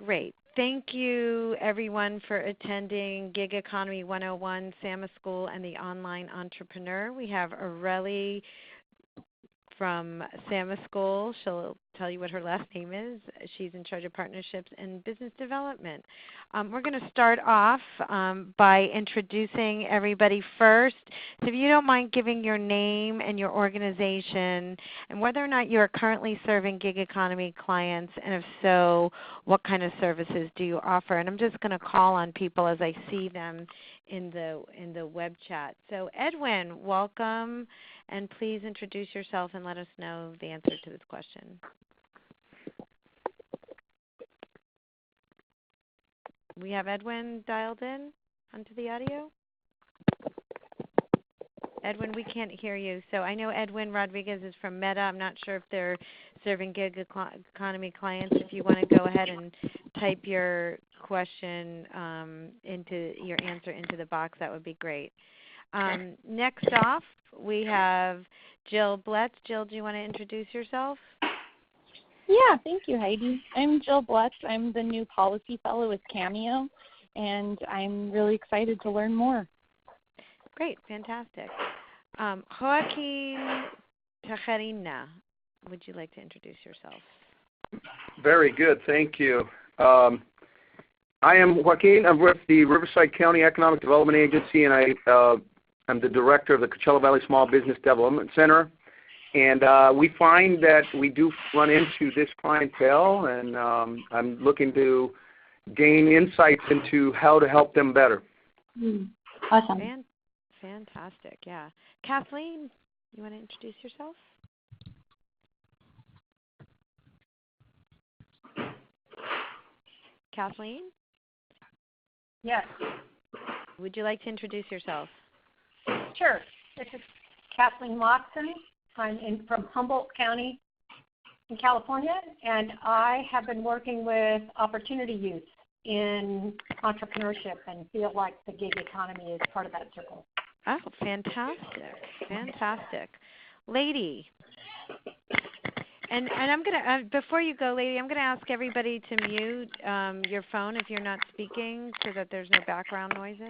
Great. Thank you, everyone, for attending Gig Economy 101, Samaschool, and the Online Entrepreneur. We have Aurelie from Samaschool. She'll tell you what her last name is. She's in charge of partnerships and business development. We're going to start off by introducing everybody first. So if you don't mind giving your name and your organization and whether or not you are currently serving gig economy clients, and if so, what kind of services do you offer? And I'm just going to call on people as I see them in the web chat. So Edwin, welcome, and please introduce yourself and let us know the answer to this question. We have Edwin dialed in onto the audio. Edwin, we can't hear you. So I know Edwin Rodriguez is from Meta. I'm not sure if they're serving gig economy clients. If you want to go ahead and type your question into your answer into the box, that would be great. Next off, we have Jill Bletz. Jill, do you want to introduce yourself? Yeah, thank you, Heidi. I'm Jill Bletz. I'm the new policy fellow with Cameo, and I'm really excited to learn more. Great, fantastic. Joaquin Tejerina, would you like to introduce yourself? Very good, thank you. I am Joaquin. I'm with the Riverside County Economic Development Agency, and I'm the director of the Coachella Valley Small Business Development Center. And we find that we do run into this clientele, and I'm looking to gain insights into how to help them better. Awesome. Fantastic, yeah. Kathleen, you want to introduce yourself? Kathleen? Yes. Would you like to introduce yourself? Sure. This is Kathleen Watson. I'm from Humboldt County in California, and I have been working with opportunity youth in entrepreneurship and feel like the gig economy is part of that circle. Oh, fantastic, fantastic. Lady, and I'm going to, before you go, Lady, I'm going to ask everybody to mute your phone if you're not speaking so that there's no background noises.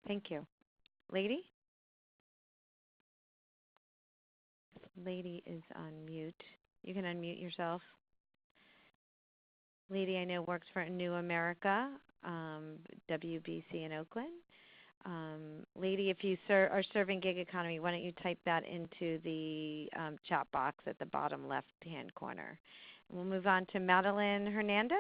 Thank you. Lady? Lady is on mute. You can unmute yourself. Lady, I know, works for New America, WBC in Oakland. Lady, if you are serving gig economy, why don't you type that into the chat box at the bottom left-hand corner. And we'll move on to Madeline Hernandez.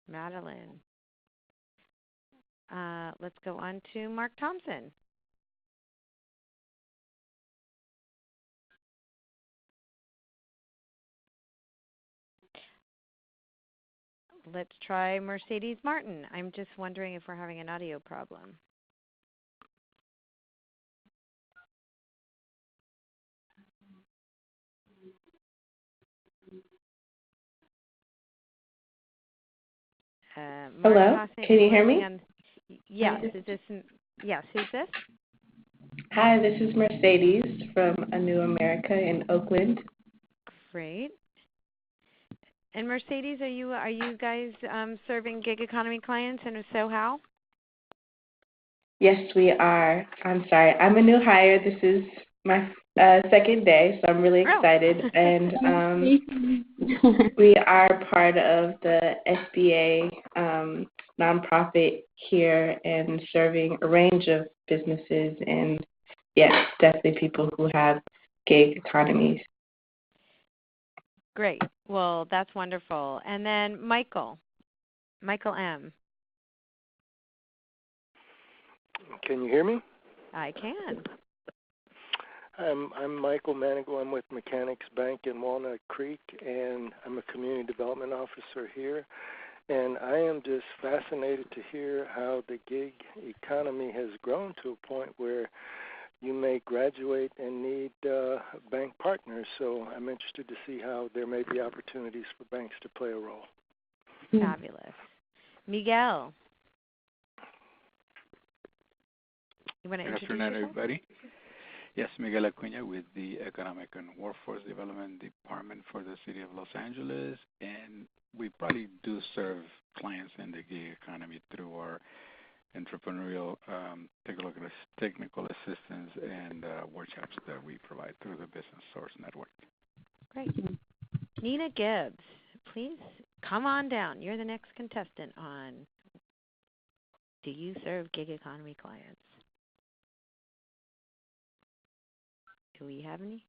Madeline. Let's go on to Mark Thompson. Let's try Mercedes Martin. I'm just wondering if we're having an audio problem. Hello, can you hear me? Yes, yes, who's this? Hi, this is Mercedes from A New America in Oakland. Great. And Mercedes, are you guys serving gig economy clients, and if so, how? Yes, we are. I'm sorry, I'm a new hire. This is my second day, so I'm really excited. And we are part of the SBA nonprofit here and serving a range of businesses and, yes, definitely people who have gig economies. Great. Well, that's wonderful. And then Michael M. Can you hear me? I can. I'm Michael Manigal. I'm with Mechanics Bank in Walnut Creek, and I'm a community development officer here. And I am just fascinated to hear how the gig economy has grown to a point where you may graduate and need bank partners. So I'm interested to see how there may be opportunities for banks to play a role. Fabulous. Miguel. You want to Good introduce afternoon, yourself? everybody. Yes, Miguel Acuña with the Economic and Workforce Development Department for the City of Los Angeles, and we probably do serve clients in the gig economy through our entrepreneurial technical assistance and workshops that we provide through the Business Source Network. Great. Nina Gibbs, please come on down. You're the next contestant on Do You Serve Gig Economy Clients? Do we have any?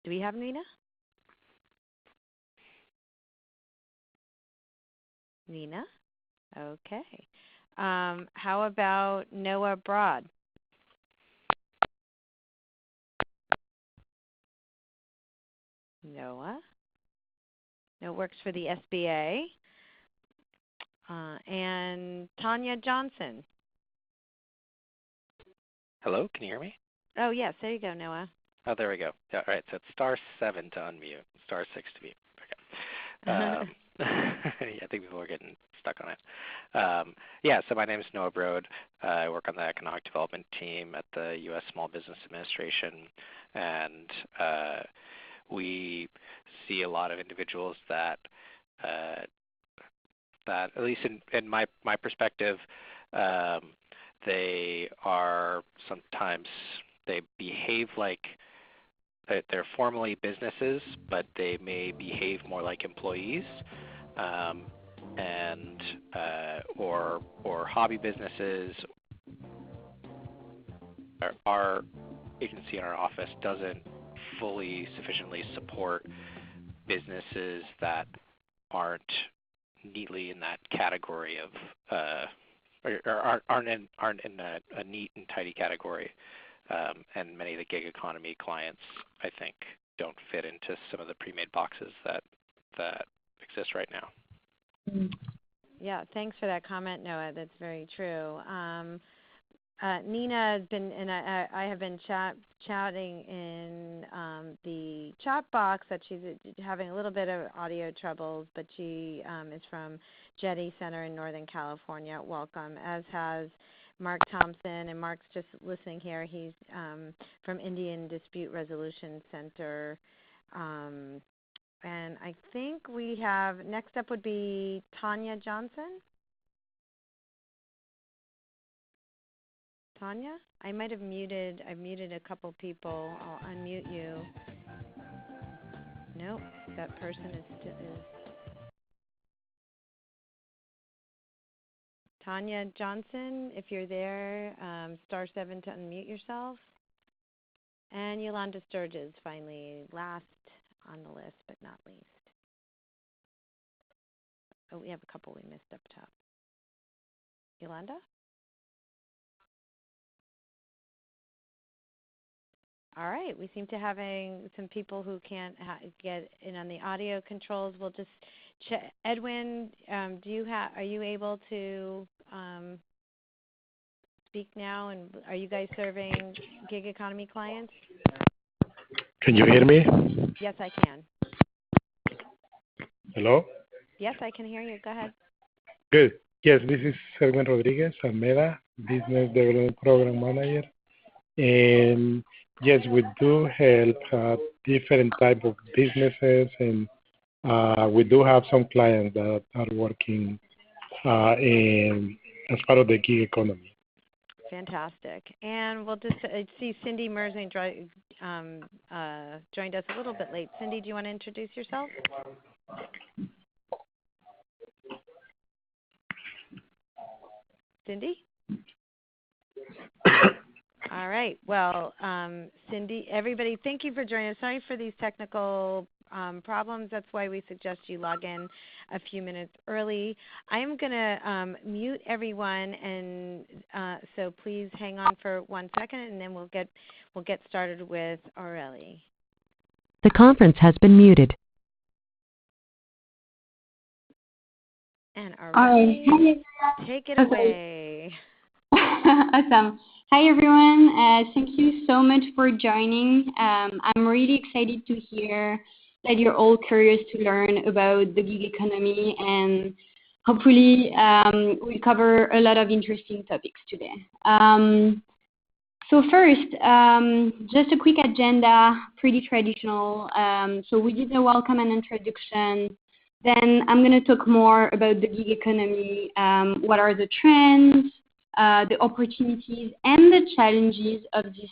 Do we have Nina? Nina? Okay. How about Noah Broad? Noah? No, works for the SBA. And Tanya Johnson. Hello, can you hear me? Oh, yes, there you go, Noah. Oh, there we go. Yeah, all right, so it's *7 to unmute, *6 to mute. Okay. Yeah, I think people are getting stuck on it. Yeah, so my name is Noah Broad. I work on the economic development team at the U.S. Small Business Administration, and we see a lot of individuals that at least in my perspective, they are sometimes, they behave like they're formally businesses, but they may behave more like employees, and or hobby businesses. Our agency and our office doesn't fully sufficiently support businesses that aren't neatly in that category of or aren't in a neat and tidy category, and many of the gig economy clients, I think, don't fit into some of the pre-made boxes that exist right now. Yeah, thanks for that comment, Noah. That's very true. Nina has been, and I have been chatting in the chat box that she's having a little bit of audio troubles, but she is from Jetty Center in Northern California. Welcome, as has Mark Thompson, and Mark's just listening here. He's from Indian Dispute Resolution Center. And I think we have, next up would be Tanya Johnson. Tanya? I might have muted a couple people. I'll unmute you. Nope, that person is still Tanya Johnson, if you're there, *7 to unmute yourself. And Yolanda Sturges, finally, last on the list, but not least. Oh, we have a couple we missed up top. Yolanda? All right, we seem to having some people who can't get in on the audio controls. We'll just check. Edwin, are you able to speak now? And are you guys serving gig economy clients? Can you hear me? Yes, I can. Hello? Yes, I can hear you. Go ahead. Good. Yes, this is Edwin Rodriguez, Almeda, Business Development Program Manager. And yes, we do help different type of businesses, and we do have some clients that are working as part of the gig economy. Fantastic. And we'll just see Cindy Mersing joined us a little bit late. Cindy, do you want to introduce yourself? Cindy? All right. Well, Cindy, everybody, thank you for joining us. Sorry for these technical problems. That's why we suggest you log in a few minutes early. I am going to mute everyone, and so please hang on for 1 second, and then we'll get started with Aurelie. The conference has been muted. And Aurelie, take it away. Awesome. Hi, everyone. Thank you so much for joining. I'm really excited to hear that you're all curious to learn about the gig economy, and hopefully we'll cover a lot of interesting topics today. So first, just a quick agenda, pretty traditional. So we did a welcome and introduction. Then I'm going to talk more about the gig economy, what are the trends, the opportunities, and the challenges of this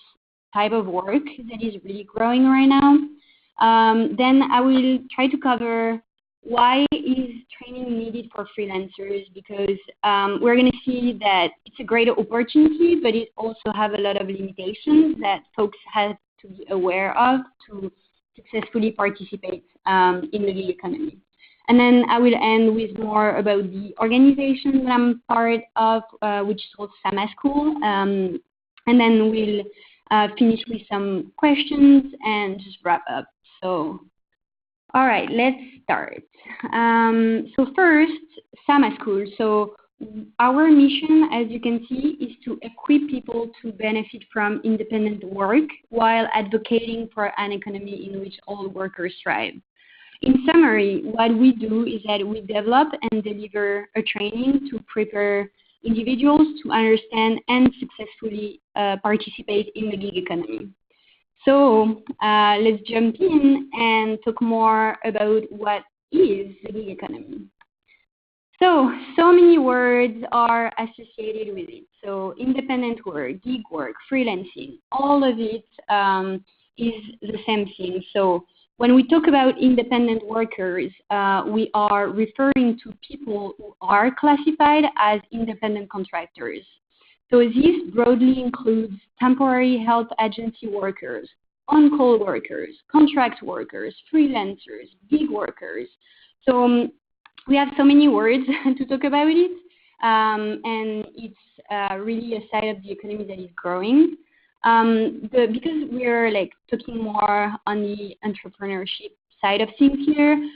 type of work that is really growing right now. Then I will try to cover why is training needed for freelancers, because we're going to see that it's a great opportunity, but it also have a lot of limitations that folks have to be aware of to successfully participate in the gig economy. And then I will end with more about the organization that I'm part of, which is called Samaschool. And then we'll finish with some questions and just wrap up. So, all right, let's start. So first, Samaschool. So our mission, as you can see, is to equip people to benefit from independent work while advocating for an economy in which all workers thrive. In summary, what we do is that we develop and deliver a training to prepare individuals to understand and successfully participate in the gig economy. So let's jump in and talk more about what is the gig economy. So many words are associated with it. So independent work, gig work, freelancing, all of it is the same thing. So when we talk about independent workers, we are referring to people who are classified as independent contractors. So this broadly includes temporary health agency workers, on-call workers, contract workers, freelancers, gig workers. So we have so many words to talk about it, and it's really a side of the economy that is growing. Because we're talking more on the entrepreneurship side of things here,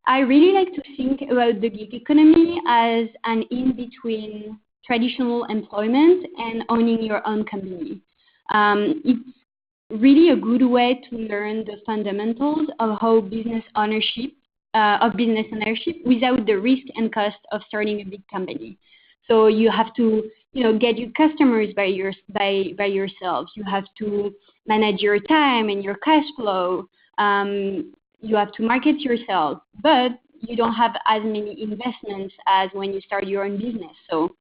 I really like to think about the gig economy as an in-between traditional employment and owning your own company. It's really a good way to learn the fundamentals of how business ownership without the risk and cost of starting a big company. So you have to get your customers by yourself. You have to manage your time and your cash flow. You have to market yourself, but you don't have as many investments as when you start your own business. So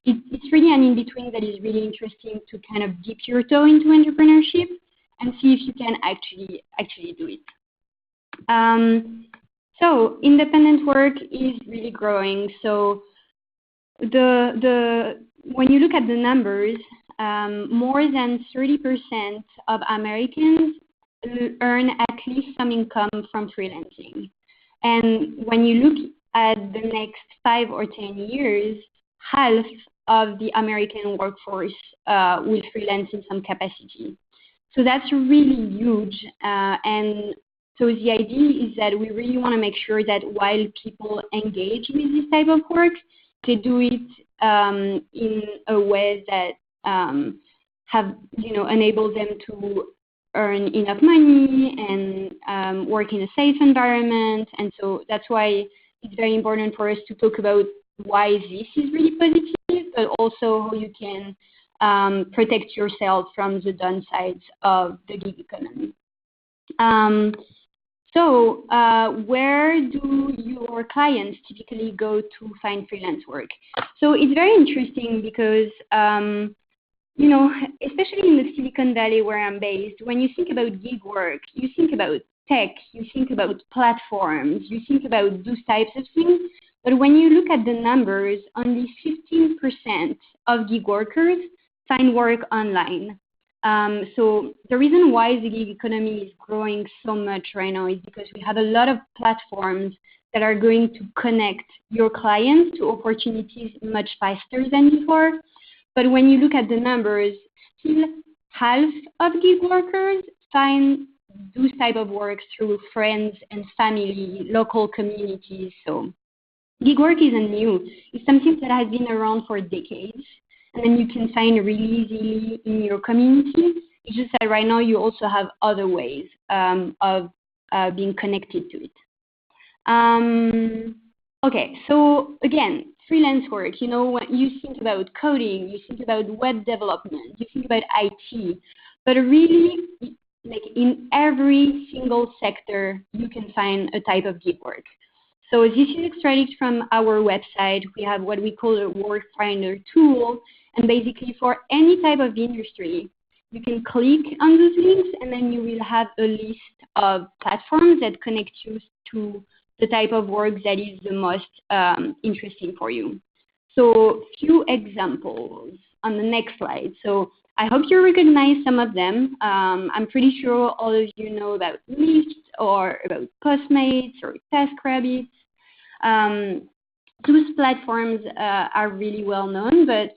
it's really an in-between that is really interesting to kind of dip your toe into entrepreneurship and see if you can actually do it. So independent work is really growing. So when you look at the numbers, more than 30% of Americans earn at least some income from freelancing. And when you look at the next 5 or 10 years, half of the American workforce will freelance in some capacity. So that's really huge. And so the idea is that we really want to make sure that while people engage with this type of work, they do it in a way that enables them to earn enough money and work in a safe environment. And so that's why it's very important for us to talk about why this is really positive, but also how you can protect yourself from the downsides of the gig economy. So where do your clients typically go to find freelance work? So it's very interesting because, especially in the Silicon Valley where I'm based, when you think about gig work, you think about tech, you think about platforms, you think about those types of things. But when you look at the numbers, only 15% of gig workers find work online. So the reason why the gig economy is growing so much right now is because we have a lot of platforms that are going to connect your clients to opportunities much faster than before. But when you look at the numbers, still half of gig workers find those type of work through friends and family, local communities. So gig work isn't new. It's something that has been around for decades. And then you can find really easily in your community. It's just that right now you also have other ways of being connected to it. Okay, so again, freelance work, when you think about coding, you think about web development, you think about IT, but really, like in every single sector, you can find a type of gig work. So this is extracted from our website. We have what we call a work finder tool, and basically for any type of industry, you can click on those links, and then you will have a list of platforms that connect you to the type of work that is the most interesting for you. So few examples on the next slide. So I hope you recognize some of them. I'm pretty sure all of you know about Lyft or about Postmates or TaskRabbit. Those platforms are really well known, but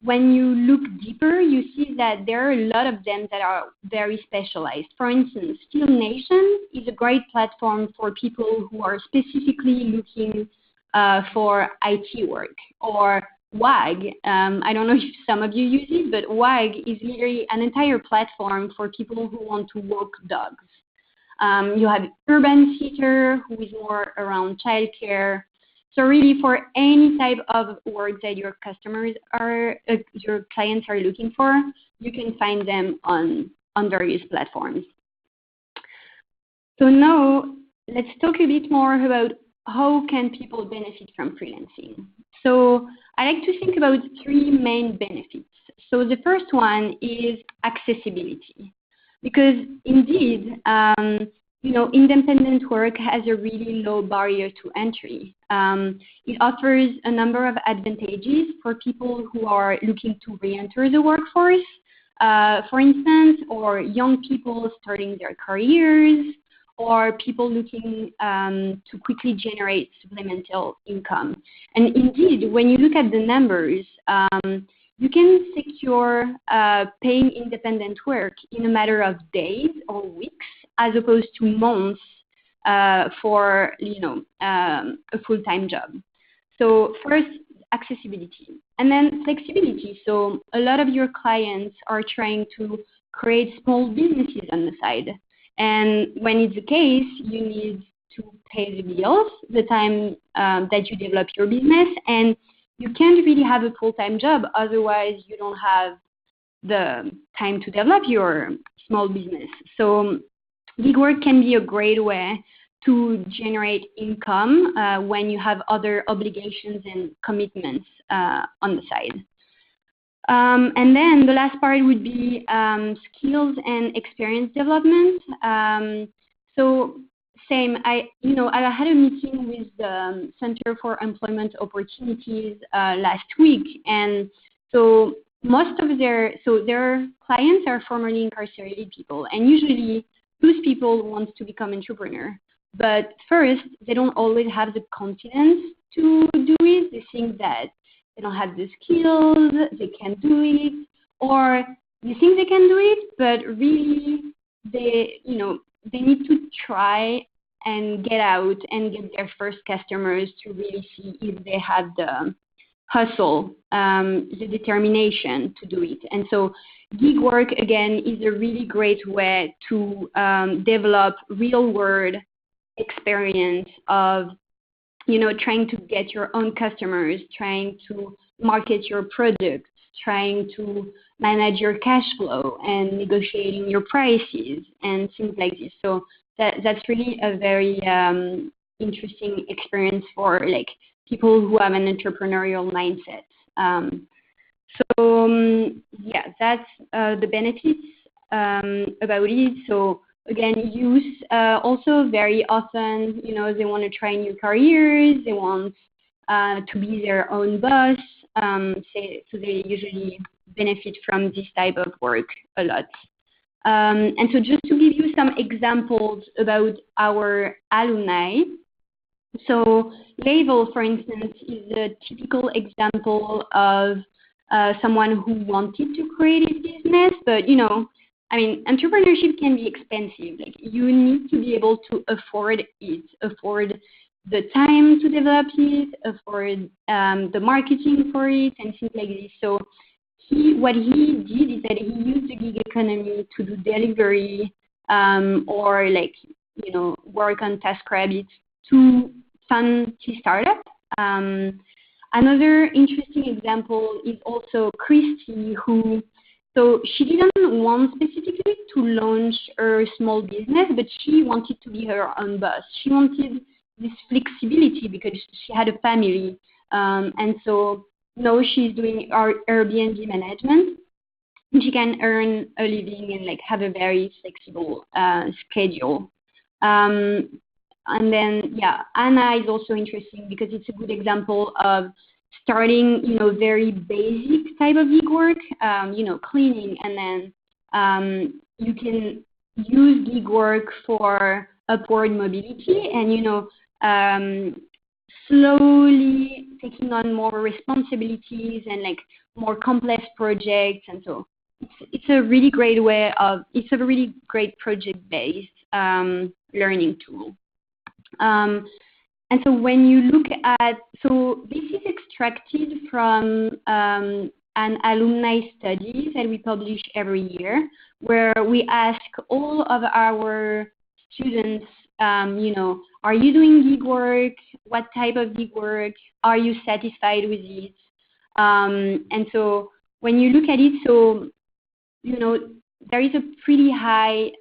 when you look deeper, you see that there are a lot of them that are very specialized. For instance, Steel Nation is a great platform for people who are specifically looking for IT work. Or WAG, I don't know if some of you use it, but WAG is literally an entire platform for people who want to walk dogs. You have Urban Sitter, who is more around childcare. So really, for any type of work that your your clients are looking for, you can find them on various platforms. So now, let's talk a bit more about how can people benefit from freelancing. So I like to think about three main benefits. So the first one is accessibility, because indeed, independent work has a really low barrier to entry. It offers a number of advantages for people who are looking to re-enter the workforce, for instance, or young people starting their careers, or people looking to quickly generate supplemental income. And indeed, when you look at the numbers, you can secure paying independent work in a matter of days or weeks, as opposed to months for a full-time job. So first, accessibility, and then flexibility. So a lot of your clients are trying to create small businesses on the side, and when it's the case, you need to pay the bills the time that you develop your business, and you can't really have a full-time job, otherwise you don't have the time to develop your small business. So gig work can be a great way to generate income when you have other obligations and commitments on the side. And then the last part would be skills and experience development. So same, I had a meeting with the Center for Employment Opportunities last week, and so most of their clients are formerly incarcerated people, and usually those people want to become entrepreneur. But first, they don't always have the confidence to do it. They think that they don't have the skills, they can't do it, or they think they can do it, but really they need to try and get out and get their first customers to really see if they have the hustle, the determination to do it. And so gig work, again, is a really great way to develop real-world experience of, trying to get your own customers, trying to market your products, trying to manage your cash flow and negotiating your prices and things like this. So that's really a very interesting experience for people who have an entrepreneurial mindset. That's the benefits about it. So again, youth also very often, they want to try new careers, they want to be their own boss, so they usually benefit from this type of work a lot. And so just to give you some examples about our alumni, so Label, for instance, is a typical example of someone who wanted to create a business, but entrepreneurship can be expensive. You need to be able to afford it, afford the time to develop it, afford the marketing for it, and things like this. So what he did is that he used the gig economy to do delivery or work on TaskRabbit. It's too fun to start up. Another interesting example is also Christy, so she didn't want specifically to launch her small business, but she wanted to be her own boss. She wanted this flexibility because she had a family. And so now she's doing Airbnb management. And she can earn a living and have a very flexible schedule. And then, Anna is also interesting because it's a good example of starting, very basic type of gig work, cleaning, and then you can use gig work for upward mobility and, slowly taking on more responsibilities and more complex projects. And so it's a really great it's a really great project-based learning tool. And so when you look at, this is extracted from an alumni study that we publish every year, where we ask all of our students, are you doing gig work? What type of gig work? Are you satisfied with it? And so when you look at it, there is a pretty high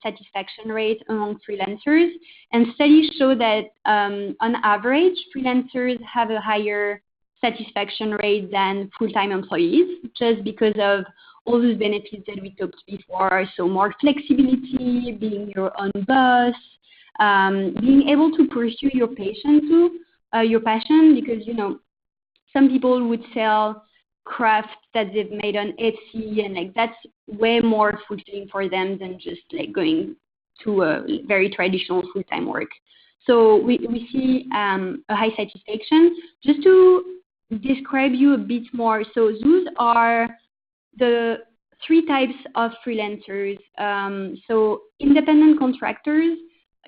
satisfaction rate among freelancers, and studies show that on average, freelancers have a higher satisfaction rate than full-time employees, just because of all those benefits that we talked before. So more flexibility, being your own boss, being able to pursue your passion because some people would sell crafts that they've made on Etsy, and that's way more fulfilling for them than just going to a very traditional full-time work. So we see a high satisfaction. Just to describe you a bit more, so those are the three types of freelancers. So independent contractors,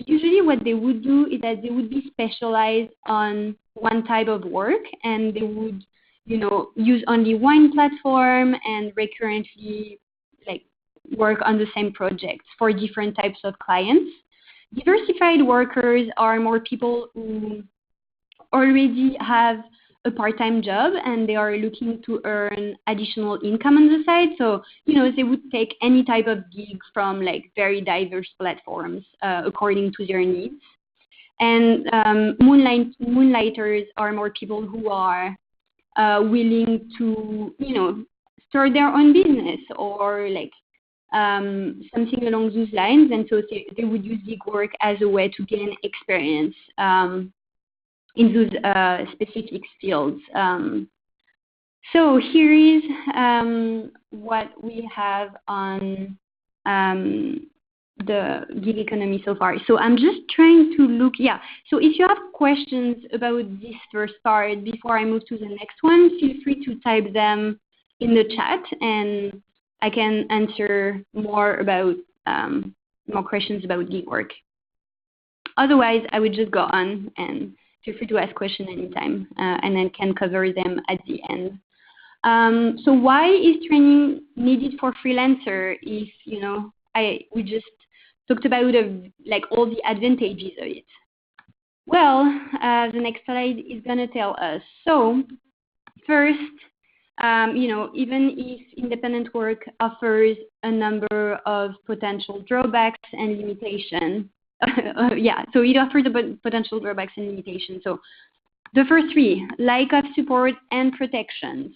usually what they would do is that they would be specialized on one type of work, and they would use only one platform and recurrently work on the same projects for different types of clients. Diversified workers are more people who already have a part-time job and they are looking to earn additional income on the side. So, they would take any type of gig from very diverse platforms according to their needs. And moonlighters are more people who are willing to, start their own business or something along those lines. And so they would use gig work as a way to gain experience in those specific fields. So here is what we have on the gig economy so far. So I'm just trying to look, so if you have questions about this first part before I move to the next one, feel free to type them in the chat and I can answer more questions about gig work. Otherwise, I would just go on and feel free to ask questions anytime and I can cover them at the end. So why is training needed for freelancer if, we just talked about all the advantages of it? Well, the next slide is going to tell us. So first, even if independent work offers a number of potential drawbacks and limitations, so it offers a potential drawbacks and limitations. So the first three, lack of support and protections.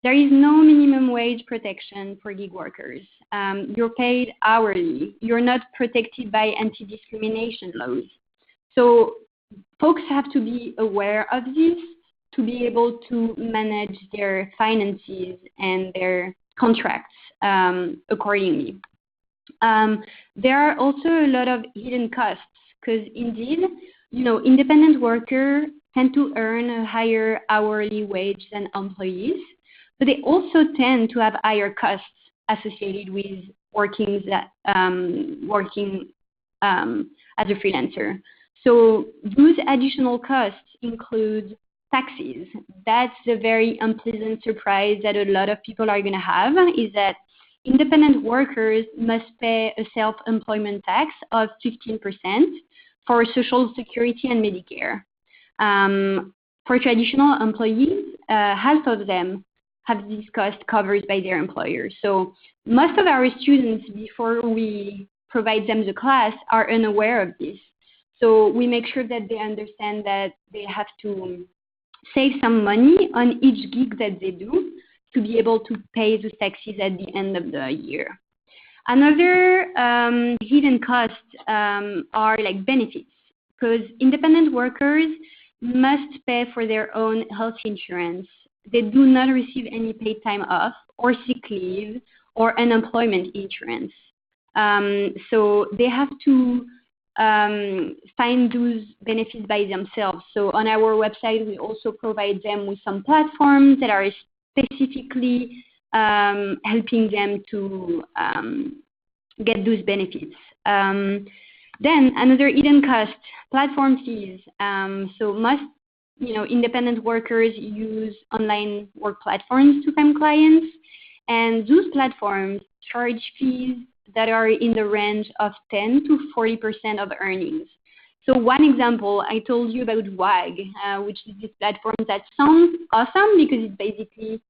There is no minimum wage protection for gig workers. You're paid hourly. You're not protected by anti-discrimination laws. So folks have to be aware of this to be able to manage their finances and their contracts accordingly. There are also a lot of hidden costs because indeed, independent workers tend to earn a higher hourly wage than employees, but they also tend to have higher costs associated with working as a freelancer. So those additional costs include taxes. That's a very unpleasant surprise that a lot of people are going to have, is that independent workers must pay a self-employment tax of 15% for Social Security and Medicare. For traditional employees, half of them have these costs covered by their employers. So most of our students, before we provide them the class, are unaware of this. So we make sure that they understand that they have to save some money on each gig that they do to be able to pay the taxes at the end of the year. Another hidden costs are like benefits, because independent workers must pay for their own health insurance. They do not receive any paid time off or sick leave or unemployment insurance. So they have to find those benefits by themselves. So on our website, we also provide them with some platforms that are specifically helping them to get those benefits. Then another hidden cost, platform fees. So most independent workers use online work platforms to find clients, and those platforms charge fees that are in the range of 10 to 40% of earnings. So one example, I told you about WAG, which is this platform that sounds awesome because it's basically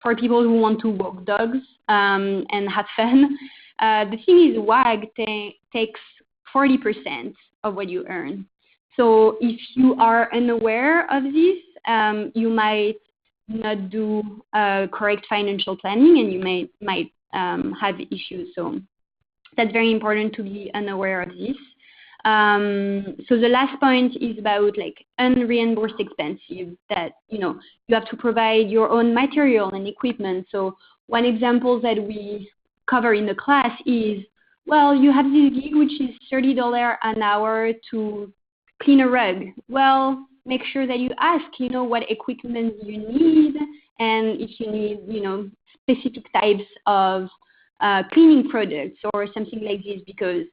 for people who want to walk dogs and have fun. The thing is, WAG takes 40% of what you earn. So if you are unaware of this, you might not do correct financial planning, and you might have issues. So that's very important to be unaware of this. So the last point is about like unreimbursed expenses that you have to provide your own material and equipment. So one example that we cover in the class is, well, you have this gig which is $30 an hour to clean a rug. Well, make sure that you ask, what equipment you need, and if you need, specific types of cleaning products or something like this, because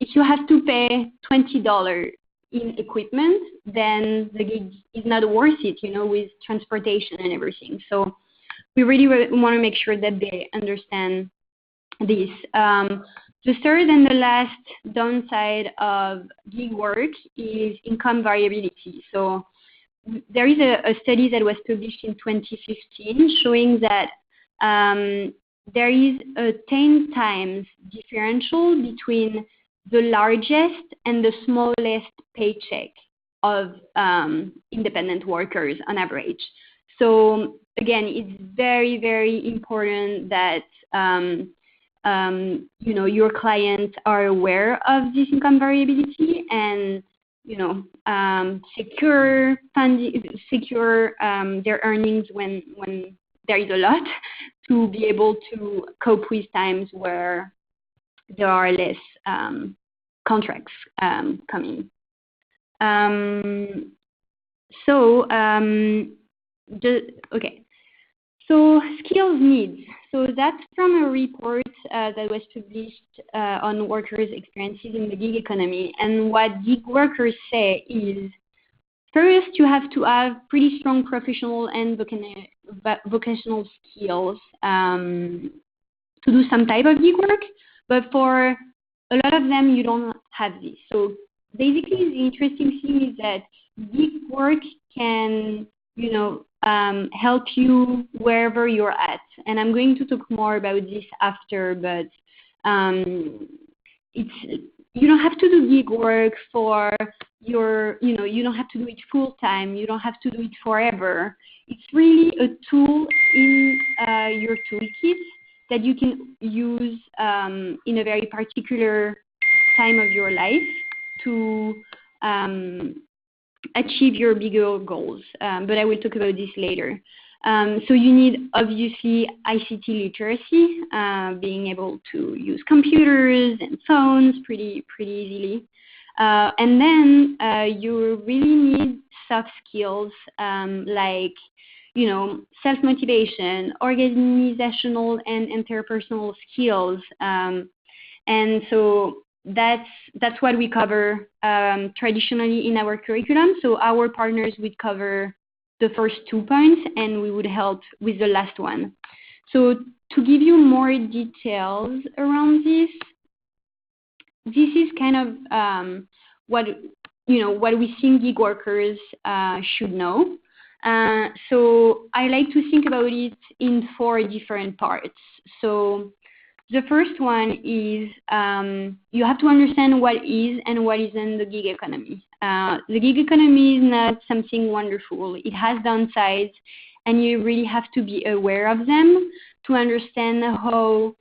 if you have to pay $20 in equipment, then the gig is not worth it, with transportation and everything. So we really want to make sure that they understand this. The third and the last downside of gig work is income variability. So there is a study that was published in 2015 showing that there is a 10 times differential between the largest and the smallest paycheck of independent workers on average. So again, it's very, very important that your clients are aware of this income variability and secure their earnings when there is a lot, to be able to cope with times where there are less contracts coming. So skills needs. So that's from a report that was published on workers' experiences in the gig economy. And what gig workers say is, first, you have to have pretty strong professional and vocational skills to do some type of gig work. But for a lot of them, you don't have this. So basically, the interesting thing is that gig work can, help you wherever you're at. And I'm going to talk more about this after, but you don't have to do gig work for you don't have to do it full time. You don't have to do it forever. It's really a tool in your toolkit that you can use in a very particular time of your life to achieve your bigger goals. But I will talk about this later. So you need, obviously, ICT literacy, being able to use computers and phones pretty easily. And then you really need soft skills like, self-motivation, organizational and interpersonal skills. And so that's what we cover traditionally in our curriculum. So our partners would cover the first 2 points, and we would help with the last one. So to give you more details around this, this is kind of what we think gig workers should know. So I like to think about it in 4 different parts. So the first one is you have to understand what is and what isn't the gig economy. The gig economy is not something wonderful. It has downsides, and you really have to be aware of them to understand how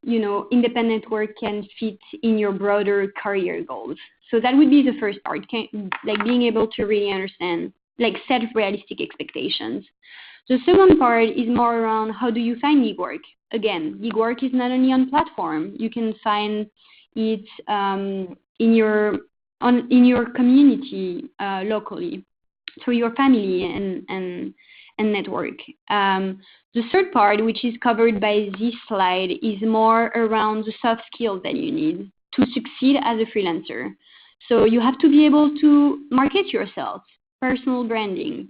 independent work can fit in your broader career goals. So that would be the first part, like being able to really understand, like set realistic expectations. The second part is more around how do you find gig work. Again, gig work is not only on platform. You can find it in your community locally, through your family and network. The third part, which is covered by this slide, is more around the soft skills that you need to succeed as a freelancer. So you have to be able to market yourself, personal branding.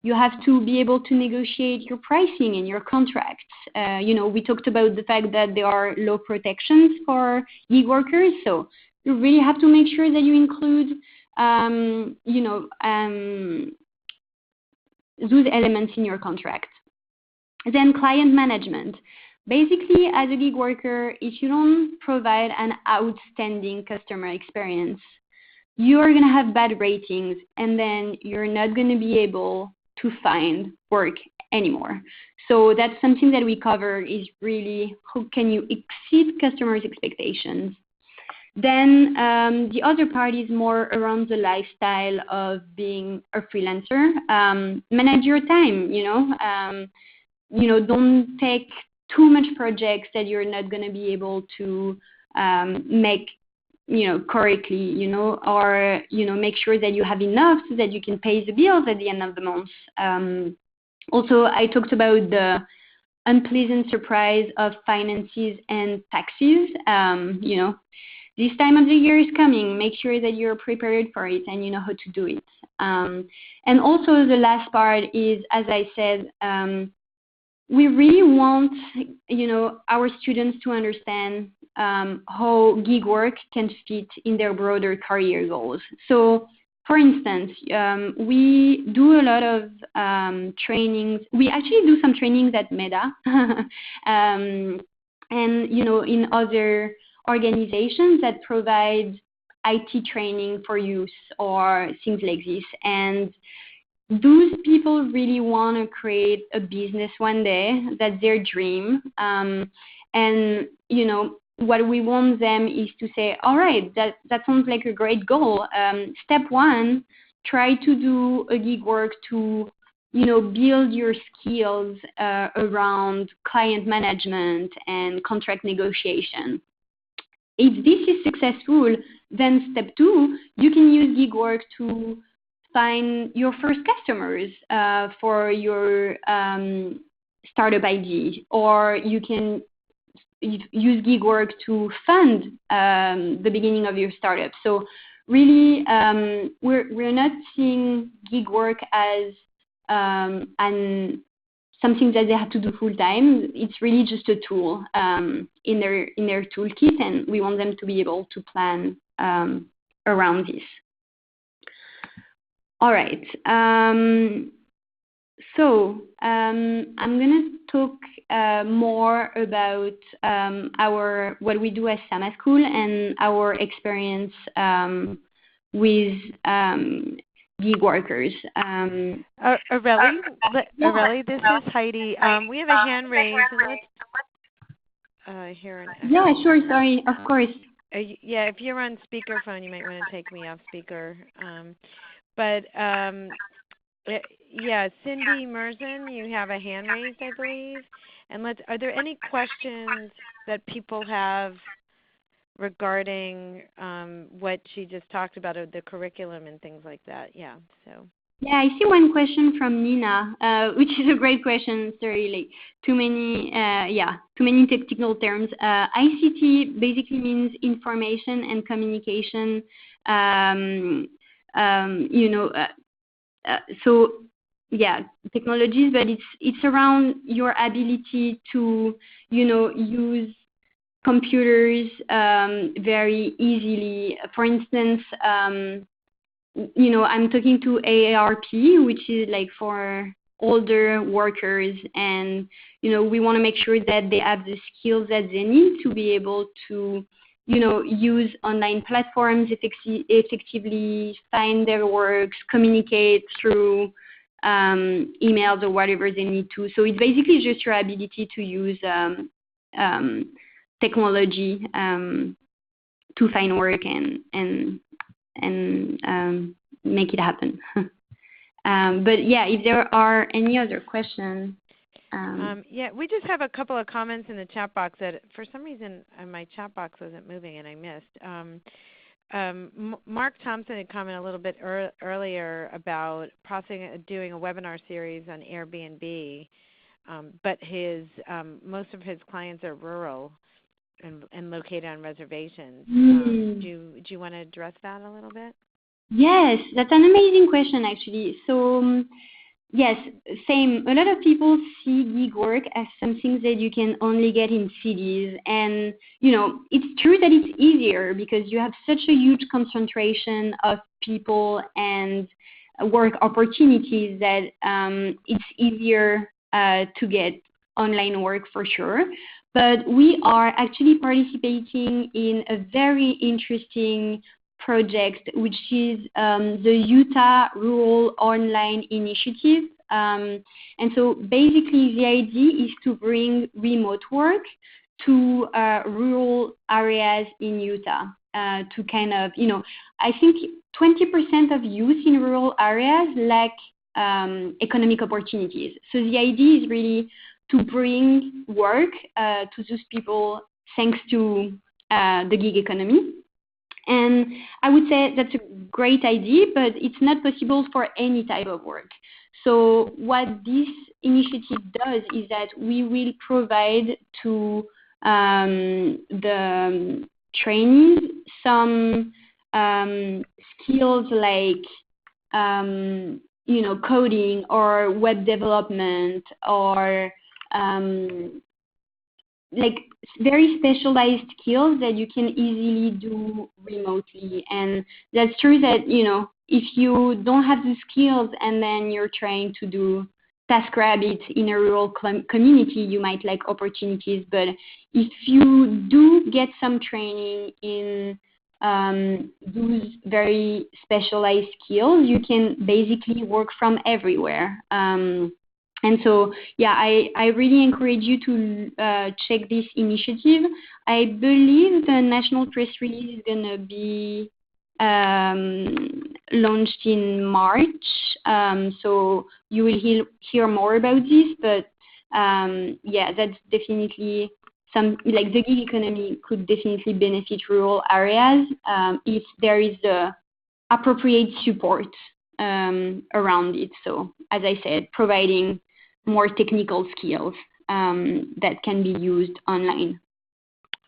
You have to be able to negotiate your pricing and your contracts. We talked about the fact that there are low protections for gig workers, so you really have to make sure that you include, those elements in your contract. Then client management. Basically, as a gig worker, if you don't provide an outstanding customer experience, you are going to have bad ratings, and then you're not going to be able to find work anymore. So that's something that we cover, is really how can you exceed customers' expectations. Then the other part is more around the lifestyle of being a freelancer. Manage your time, don't take too much projects that you're not going to be able to make correctly, or make sure that you have enough so that you can pay the bills at the end of the month. Also, I talked about the unpleasant surprise of finances and taxes. This time of the year is coming. Make sure that you're prepared for it and you know how to do it. And also the last part is, as I said, we really want, our students to understand how gig work can fit in their broader career goals. So, for instance, we do a lot of trainings. We actually do some trainings at Meta, and in other organizations that provide IT training for youth or things like this. And those people really want to create a business one day. That's their dream. What we want them is to say, all right, that sounds like a great goal. Step 1, try to do a gig work to, build your skills around client management and contract negotiation. If this is successful, then step 2, you can use gig work to find your first customers for your startup ID, or you can use gig work to fund the beginning of your startup. So really, we're not seeing gig work as something that they have to do full time. It's really just a tool in their toolkit, and we want them to be able to plan around this. All right. So I'm going to talk more about what we do at Samaschool and our experience with gig workers. Aurelie, this is Heidi. We have a hand raised. And here yeah, sure. Sorry, of course. Yeah, if you're on speakerphone, you might want to take me off speaker. Yeah, Cindy Merzen, you have a hand raised, I believe. And are there any questions that people have regarding what she just talked about, the curriculum and things like that? Yeah. So. Yeah, I see one question from Nina, which is a great question. Sorry, like too many technical terms. ICT basically means information and communication. So technologies, but it's around your ability to, use computers very easily. For instance, I'm talking to AARP, which is like for older workers, and we want to make sure that they have the skills that they need to be able to use online platforms effectively, find their works, communicate through emails or whatever they need to. So it's basically just your ability to use technology to find work and make it happen. But yeah, if there are any other questions. We just have a couple of comments in the chat box that for some reason my chat box wasn't moving and I missed. Mark Thompson had commented a little bit earlier about doing a webinar series on Airbnb, but most of his clients are rural and located on reservations. Do you want to address that a little bit? Yes, that's an amazing question actually. So yes, same. A lot of people see gig work as something that you can only get in cities. And, it's true that it's easier because you have such a huge concentration of people and work opportunities that it's easier to get online work for sure. But we are actually participating in a very interesting project, which is the Utah Rural Online Initiative. And so basically the idea is to bring remote work to rural areas in Utah to kind of, I think 20% of youth in rural areas lack economic opportunities. So the idea is really to bring work to those people thanks to the gig economy. And I would say that's a great idea, but it's not possible for any type of work. So what this initiative does is that we will provide to the trainees some skills like, coding or web development or like very specialized skills that you can easily do remotely. And that's true that, if you don't have the skills and then you're trying to do TaskRabbit in a rural community, you might lack opportunities. But if you do get some training in those very specialized skills, you can basically work from everywhere. And so, I really encourage you to check this initiative. I believe the national press release is going to be launched in March. So you will hear more about this. But, that's definitely like the gig economy could definitely benefit rural areas if there is the appropriate support around it. So, as I said, providing more technical skills that can be used online.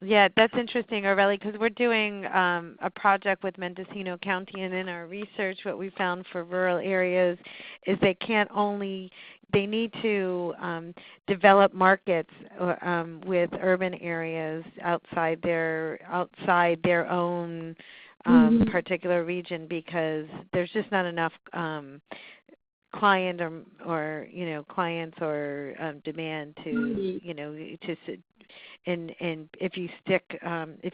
Yeah, that's interesting, Aurelie, because we're doing a project with Mendocino County, and in our research what we found for rural areas is they need to develop markets with urban areas outside their own particular region, because there's just not enough clients or demand to and if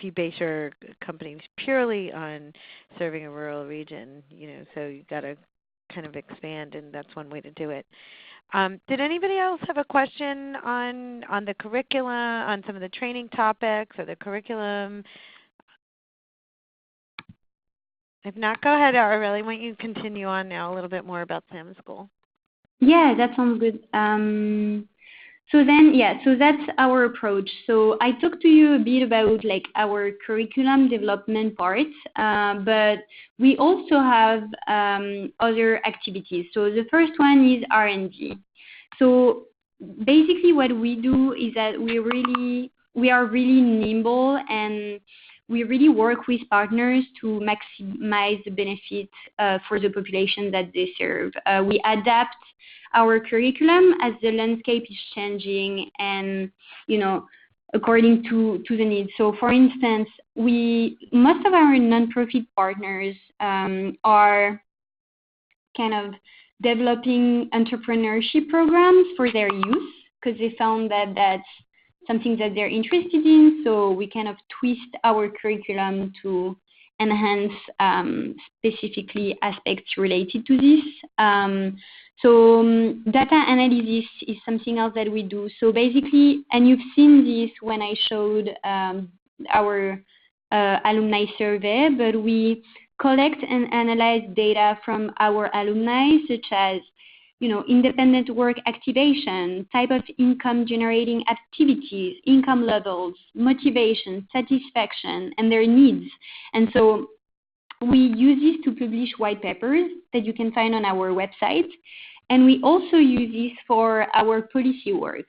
you base your company purely on serving a rural region, so you've got to kind of expand, and that's one way to do it. Did anybody else have a question on the curricula, on some of the training topics or the curriculum? If not, go ahead, Aurelie. Why don't you continue on now a little bit more about Samaschool? Yeah, that sounds good. So that's our approach. So I talked to you a bit about like our curriculum development part, but we also have other activities. So the first one is R&D. So basically what we do is that we are really nimble, and we really work with partners to maximize the benefits for the population that they serve. We adapt our curriculum as the landscape is changing and, according to the needs. So, for instance, most of our nonprofit partners are kind of developing entrepreneurship programs for their youth because they found that that's something that they're interested in. So we kind of twist our curriculum to enhance specifically aspects related to this. Data analysis is something else that we do. So basically, and you've seen this when I showed our alumni survey, but we collect and analyze data from our alumni, such as, independent work activation, type of income generating activities, income levels, motivation, satisfaction, and their needs. And so we use this to publish white papers that you can find on our website. And we also use this for our policy work.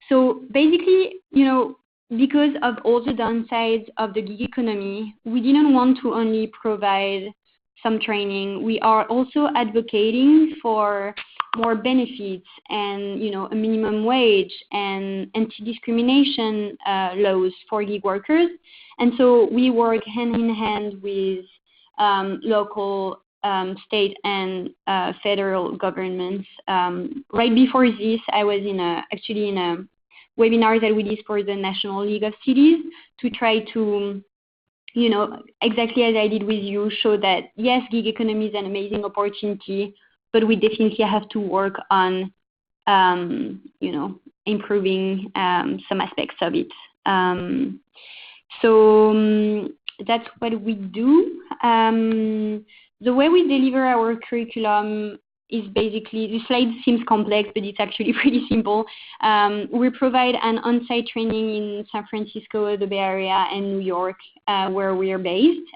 So basically, because of all the downsides of the gig economy, we didn't want to only provide some training. We are also advocating for more benefits and, a minimum wage and anti-discrimination laws for gig workers. And so we work hand in hand with local, state, and federal governments. Right before this, I was actually in a webinar that we did for the National League of Cities to try to, exactly as I did with you, show that, yes, gig economy is an amazing opportunity, but we definitely have to work on, improving some aspects of it. So that's what we do. The way we deliver our curriculum is basically, the slide seems complex, but it's actually pretty simple. We provide an on-site training in San Francisco, the Bay Area, and New York, where we are based.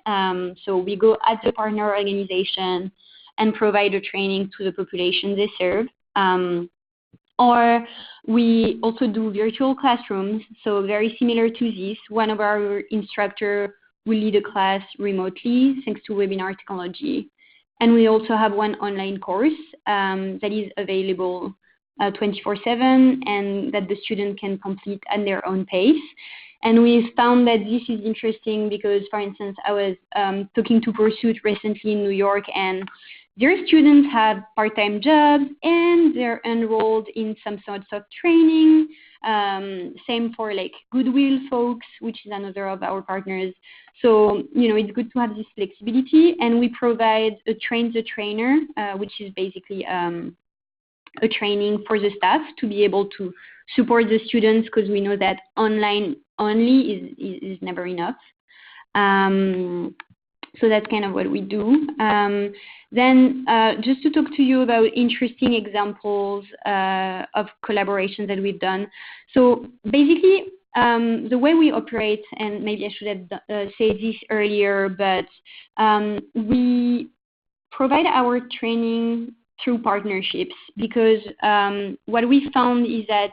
So we go at the partner organization and provide the training to the population they serve. Or we also do virtual classrooms, so very similar to this. One of our instructors will lead a class remotely thanks to webinar technology. And we also have one online course that is available 24/7 and that the student can complete at their own pace. And we found that this is interesting because, for instance, I was talking to Pursuit recently in New York, and their students have part-time jobs and they're enrolled in some sorts of training. Same for like Goodwill folks, which is another of our partners. So, it's good to have this flexibility, and we provide a train the trainer, which is basically a training for the staff to be able to support the students, because we know that online only is never enough. So that's kind of what we do. Then just to talk to you about interesting examples of collaborations that we've done. So basically, the way we operate, and maybe I should have said this earlier, but we provide our training through partnerships, because what we found is that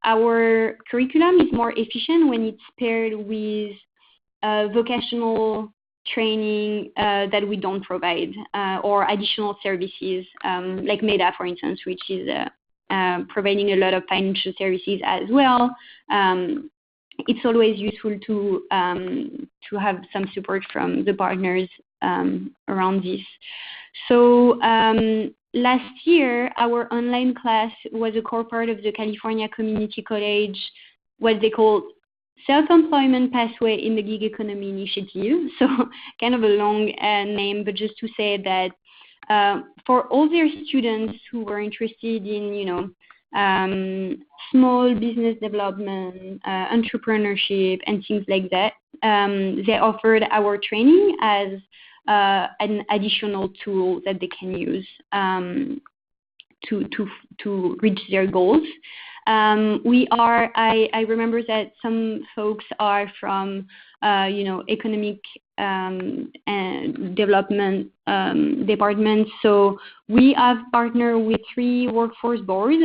our curriculum is more efficient when it's paired with vocational training that we don't provide, or additional services like Meta, for instance, which is providing a lot of financial services as well. It's always useful to have some support from the partners around this. So last year, our online class was a core part of the California Community College, what they call Self-Employment Pathway in the Gig Economy Initiative. So kind of a long name, but just to say that for all their students who were interested in, small business development, entrepreneurship, and things like that, they offered our training as an additional tool that they can use to reach their goals. I remember that some folks are from, economic and development departments. So we have partnered with 3 workforce boards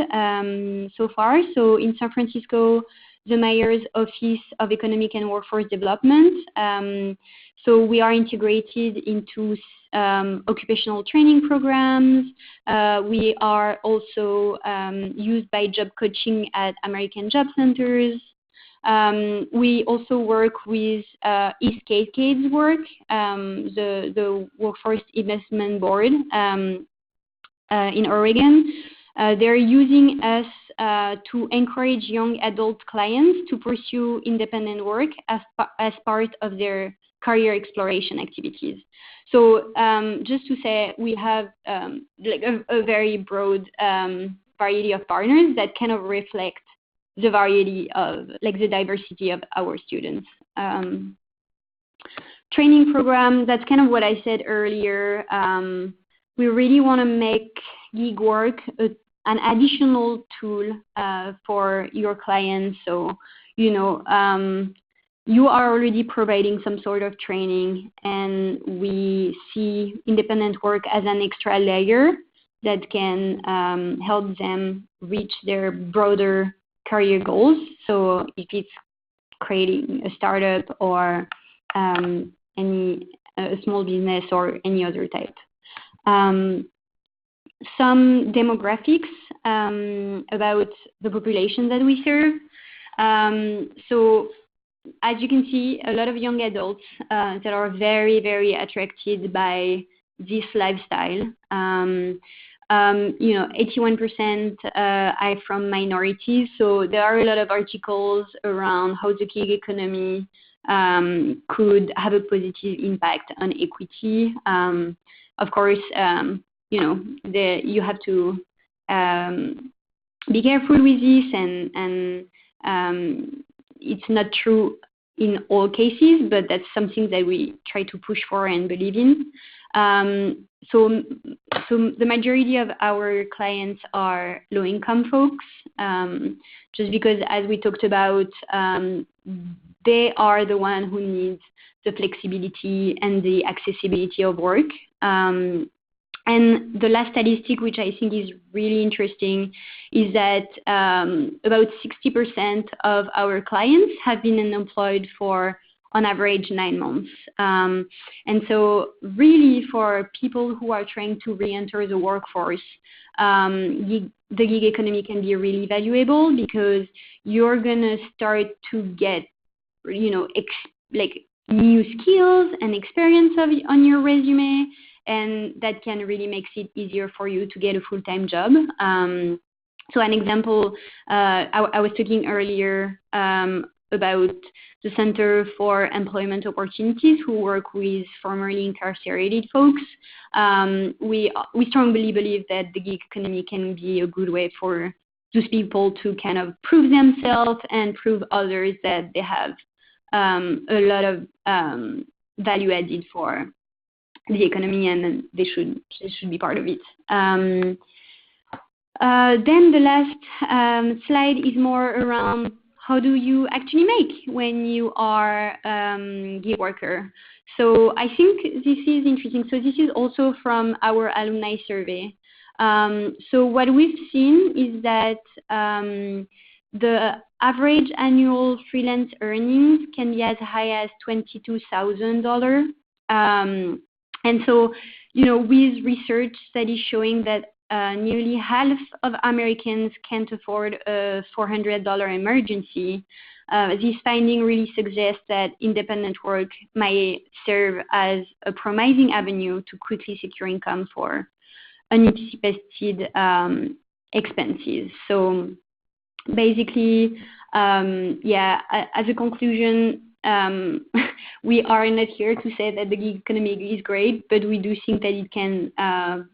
so far. So in San Francisco, the Mayor's Office of Economic and Workforce Development. So we are integrated into occupational training programs. We are also used by job coaching at American Job Centers. We also work with East Cascades Work, the Workforce Investment Board in Oregon. They're using us to encourage young adult clients to pursue independent work as part of their career exploration activities. So just to say, we have like a very broad variety of partners that kind of reflect the variety of, like, the diversity of our students. Training program, that's kind of what I said earlier. We really want to make gig work an additional tool for your clients. So, you know, you are already providing some sort of training, and we see independent work as an extra layer that can help them reach their broader career goals. So if it's creating a startup or a small business or any other type. Some demographics about the population that we serve. So as you can see, a lot of young adults that are very, very attracted by this lifestyle. You know, 81% are from minorities. So there are a lot of articles around how the gig economy could have a positive impact on equity. Of course, you know, you have to be careful with this, and it's not true in all cases, but that's something that we try to push for and believe in. So the majority of our clients are low-income folks, just because, as we talked about, they are the one who needs the flexibility and the accessibility of work. And the last statistic, which I think is really interesting, is that about 60% of our clients have been unemployed for, on average, 9 months. And so really, for people who are trying to re-enter the workforce, the gig economy can be really valuable, because you're going to start to get, you know, like new skills and experience on your resume, and that can really make it easier for you to get a full-time job. So an example, I was talking earlier about the Center for Employment Opportunities, who work with formerly incarcerated folks. We strongly believe that the gig economy can be a good way for those people to kind of prove themselves and prove others that they have a lot of value added for the economy, and they should be part of it. Then the last slide is more around how do you actually make when you are a gig worker. So I think this is interesting. So this is also from our alumni survey. So what we've seen is that the average annual freelance earnings can be as high as $22,000. And so, you know, with research studies showing that nearly half of Americans can't afford a $400 emergency, this finding really suggests that independent work might serve as a promising avenue to quickly secure income for unanticipated expenses. So basically, yeah, as a conclusion, we are not here to say that the gig economy is great, but we do think that it can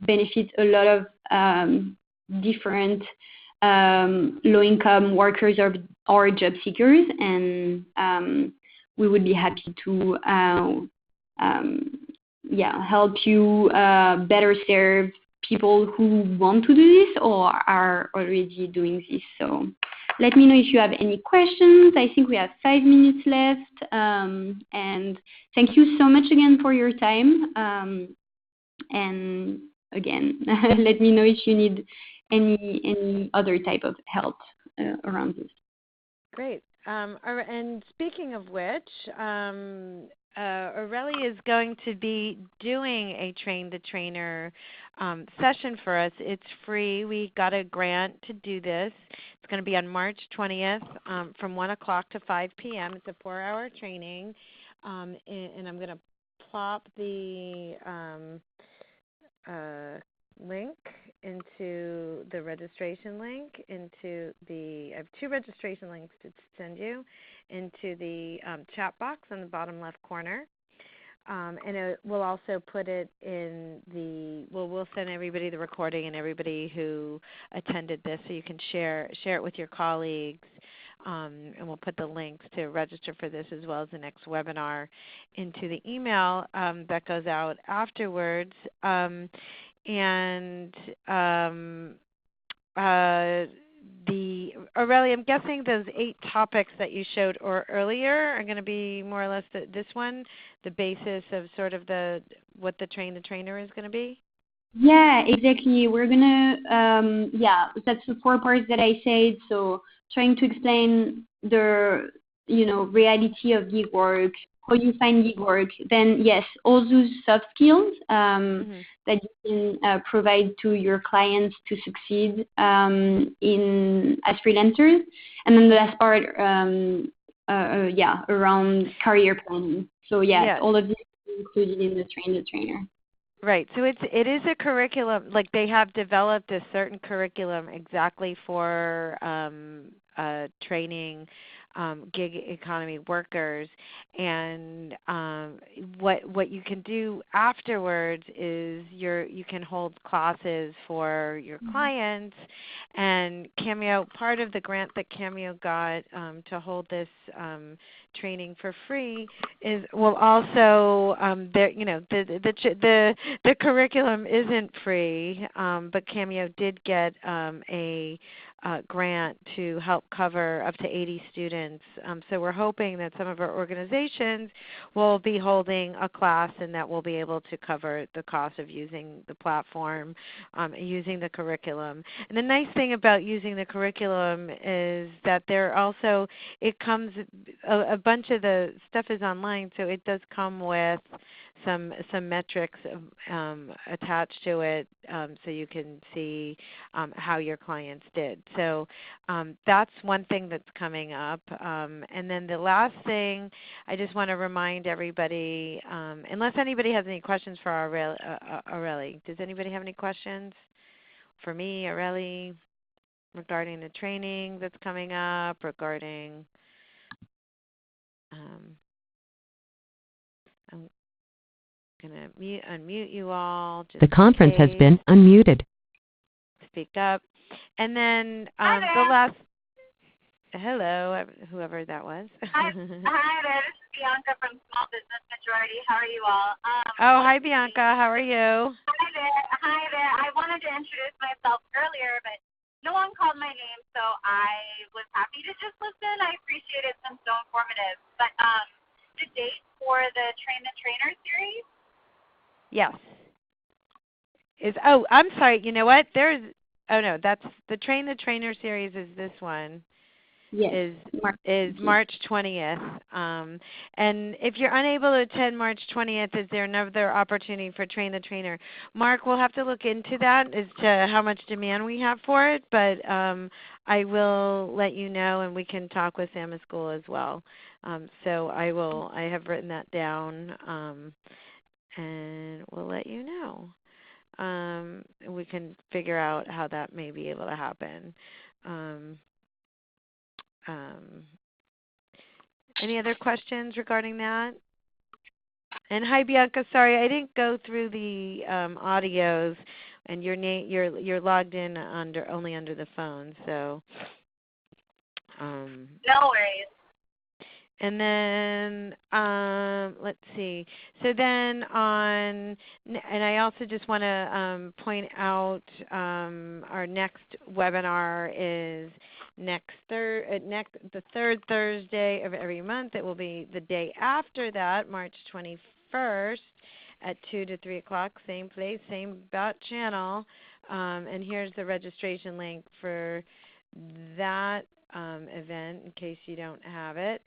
benefit a lot of different low-income workers or job seekers, and we would be happy to help you better serve people who want to do this or are already doing this. So let me know if you have any questions. I think we have 5 minutes left. And thank you so much again for your time. And again, let me know if you need any other type of help around this. Great. And speaking of which, Aurelie is going to be doing a Train the Trainer session for us. It's free. We got a grant to do this. It's going to be on March 20th from 1 o'clock to 5 p.m. It's a 4-hour training. And I'm going to plop the link into the registration link into the, I have 2 registration links to send you into the chat box on the bottom left corner. And we'll also put it in the, we'll send everybody the recording and everybody who attended this so you can share it with your colleagues. And we'll put the links to register for this as well as the next webinar into the email that goes out afterwards. Aurelie, I'm guessing those 8 topics that you showed earlier are going to be more or less this one, the basis of sort of what the Train the Trainer is going to be? Yeah, exactly. We're going to, that's the 4 parts that I said. So trying to explain the, reality of gig work, how you find gig work, then yes, all those soft skills that you can provide to your clients to succeed as freelancers. And then the last part, around career planning. So yes, all of this is included in the Train the Trainer. Right. So it is a curriculum, like they have developed a certain curriculum exactly for training gig economy workers, and what you can do afterwards is you can hold classes for your clients. And Cameo, part of the grant that Cameo got to hold this training for free will also the curriculum isn't free, but Cameo did get a grant to help cover up to 80 students. So we're hoping that some of our organizations will be holding a class and that we'll be able to cover the cost of using the platform, using the curriculum. And the nice thing about using the curriculum is that it comes, a bunch of the stuff is online, so it does come with some metrics attached to it, so you can see how your clients did. So that's one thing that's coming up. And then the last thing, I just want to remind everybody, unless anybody has any questions for Aurelie. Does anybody have any questions for me, Aurelie, regarding the training that's coming up, regarding I'm going to unmute you all. The conference has been unmuted. Speak up. And then the last, hello, whoever that was. Hi there, this is Bianca from Small Business Majority. How are you all? Hi Bianca, how are you? Hi there. I wanted to introduce myself earlier, but no one called my name, so I was happy to just listen. I appreciate it. It's been so informative. But the date for the Train the Trainer series? Yes. I'm sorry. You know what? That's the Train the Trainer series is this one. Yes. Is March 20th. And if you're unable to attend March 20th, is there another opportunity for Train the Trainer? Mark, we'll have to look into that as to how much demand we have for it, but I will let you know, and we can talk with Samaschool as well. So I have written that down, and we'll let you know. We can figure out how that may be able to happen. Any other questions regarding that? And hi Bianca, sorry I didn't go through the audios, and you're logged in only under the phone, so. No worries. And then let's see. So then and I also just want to point out our next webinar is the third Thursday of every month. It will be the day after that, March 21st at 2 to 3 o'clock, same place, same channel. And here's the registration link for that event in case you don't have it.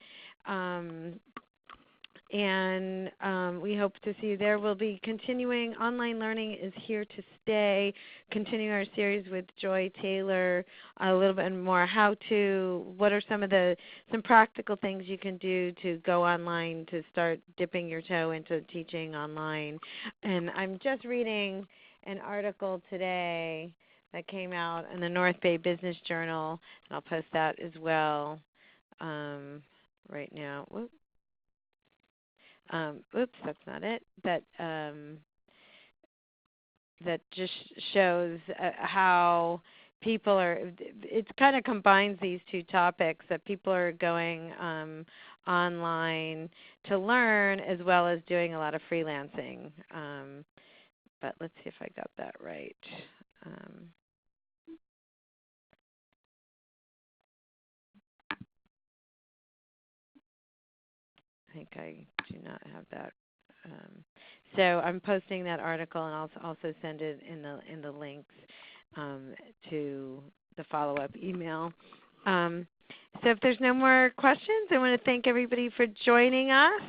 And we hope to see you there. We'll be continuing. Online learning is here to stay. Continuing our series with Joy Taylor, a little bit more how-to. What are some practical things you can do to go online to start dipping your toe into teaching online? And I'm just reading an article today that came out in the North Bay Business Journal, and I'll post that as well right now. Oops, that's not it. That just shows how people are, it kind of combines these two topics, that people are going online to learn as well as doing a lot of freelancing. But let's see if I got that right. I think I do not have that. So I'm posting that article, and I'll also send it in the links to the follow-up email. So if there's no more questions, I want to thank everybody for joining us,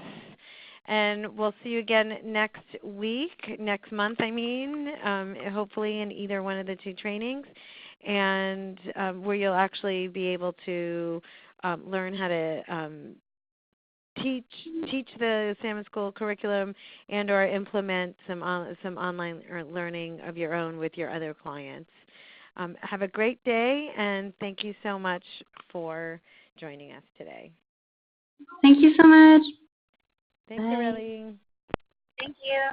and we'll see you again next month, hopefully in either one of the two trainings, and where you'll actually be able to learn how to teach the Samaschool curriculum and or implement some online learning of your own with your other clients. Have a great day, and thank you so much for joining us today. Thank you so much. Thanks, Aurelie. Thank you.